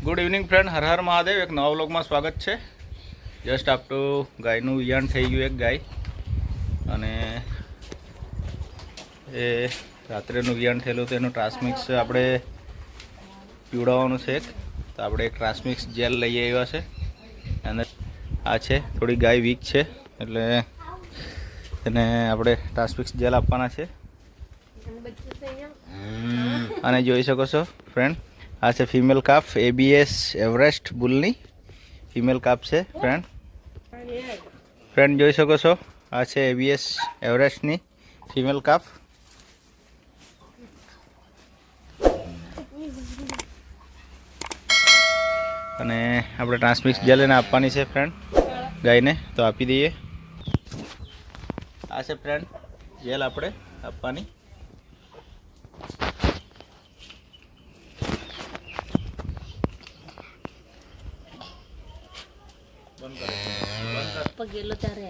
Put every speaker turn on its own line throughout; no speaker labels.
Good evening friend, Har Har Mahadev. એક નવા વ્લોગમાં સ્વાગત છે. જસ્ટ આપણું ગાયનું વિયાણ થઈ ગયું, એક ગાય, અને એ રાત્રેનું વિયાણ થયેલું હતું. એનું ટ્રાન્સમિક્સ આપણે પીવડાવવાનું છે. તો આપણે એક ટ્રાન્સમિક્સ જેલ લઈ આવ્યા છે, અને આ છે થોડી ગાય વીક છે, એટલે એને આપણે ટ્રાન્સમિક્સ જેલ આપવાના છે. અને જોઈ શકો છો ફ્રેન્ડ, આ છે ફિમેલ કાફ, એબીએસ એવરેસ્ટ બુલની ફિમેલ કાફ છે ફ્રેન્ડ જોઈ શકો છો. આ છે એબીએસ એવરેસ્ટની ફિમેલ કાફ. અને આપણે ટ્રાન્સમિક્સ જેલ એને આપવાની છે ફ્રેન્ડ ગાયને, તો આપી દઈએ. આ છે ફ્રેન્ડ જેલ આપણે આપવાની.
પગેલો ત્યારે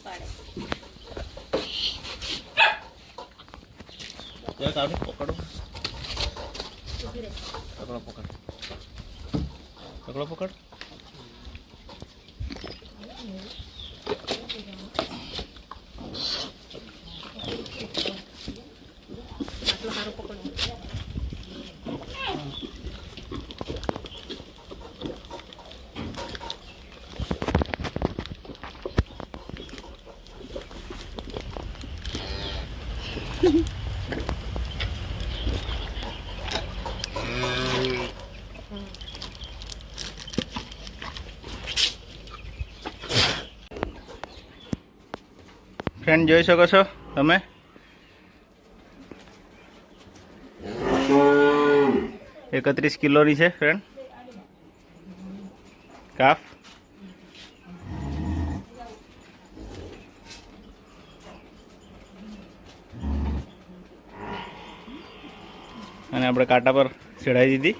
પાડે
પકડો પકડ.
આટલો સારો પકડો.
ફ્રેન્ડ જોઈ શકો છો તમે, 31 કિલોની છે ફ્રેન્ડ કાફ. અને આપણે કાંટા પર ચડાવી દીધી.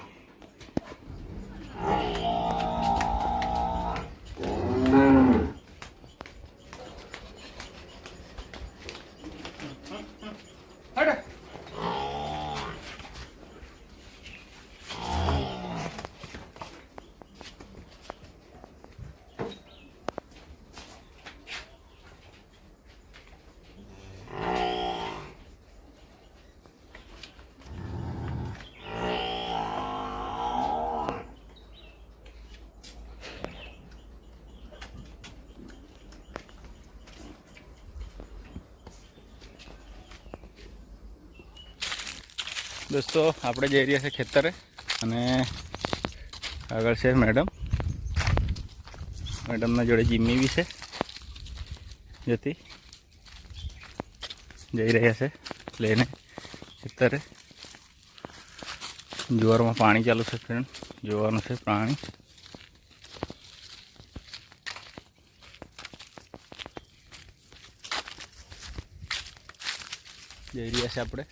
દોસ્તો આપણે જઈ રહ્યા છે ખેતરે, અને આગળ છે મેડમના જોડે જીમ્મી બી છે. જતી જઈ રહ્યા છે લઈને ખેતરે. જુવારમાં પાણી ચાલુ છે ફ્રેન્ડ, જોવાનું છે પાણી. જઈ રહ્યા છે આપણે.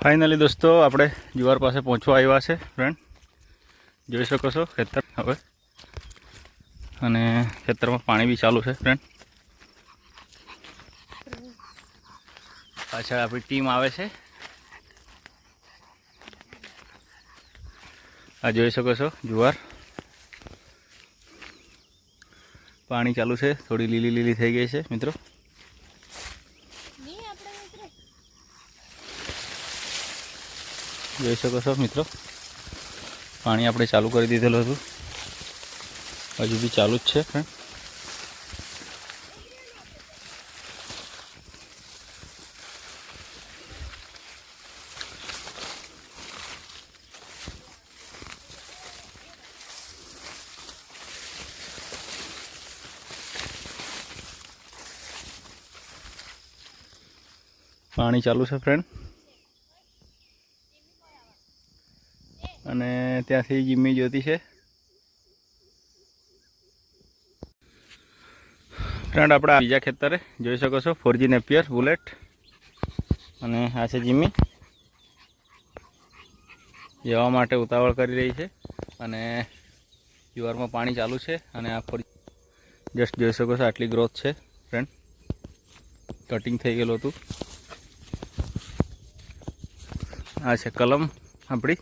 ફાઇનલી દોસ્તો આપણે જુવાર પાસે પહોંચવા આવ્યા છે ફ્રેન્ડ. જોઈ શકો છો ખેતર હવે, અને ખેતરમાં પાણી બી ચાલુ છે ફ્રેન્ડ. પાછળ આપણી ટીમ આવે છે. આ જોઈ શકો છો જુવાર, પાણી ચાલુ છે. થોડી લીલી લીલી થઈ ગઈ છે મિત્રો. જોઈ શકો છો મિત્રો, પાણી આપણે ચાલુ કરી દીધેલું હતું, હજુ બી ચાલુ જ છે ફ્રેન્ડ. પાણી ચાલુ છે ફ્રેન્ડ. અને ત્યાંથી જીમ્મી જોતી છે ફ્રેન્ડ. આપણે બીજા ખેતરે જોઈ શકો છો 4G નેપિયર બુલેટ, અને આ છે જીમ્મી. જવા માટે ઉતાવળ કરી રહી છે, અને જુવારમાં પાણી ચાલુ છે. અને આ જસ્ટ જોઈ શકો છો આટલી ગ્રોથ છે ફ્રેન્ડ, કટિંગ થઈ ગયેલું હતું. આ છે કલમ આપણી.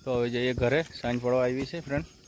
તો હવે જઈએ ઘરે, સાંજ પડવા આવી છે ફ્રેન્ડ.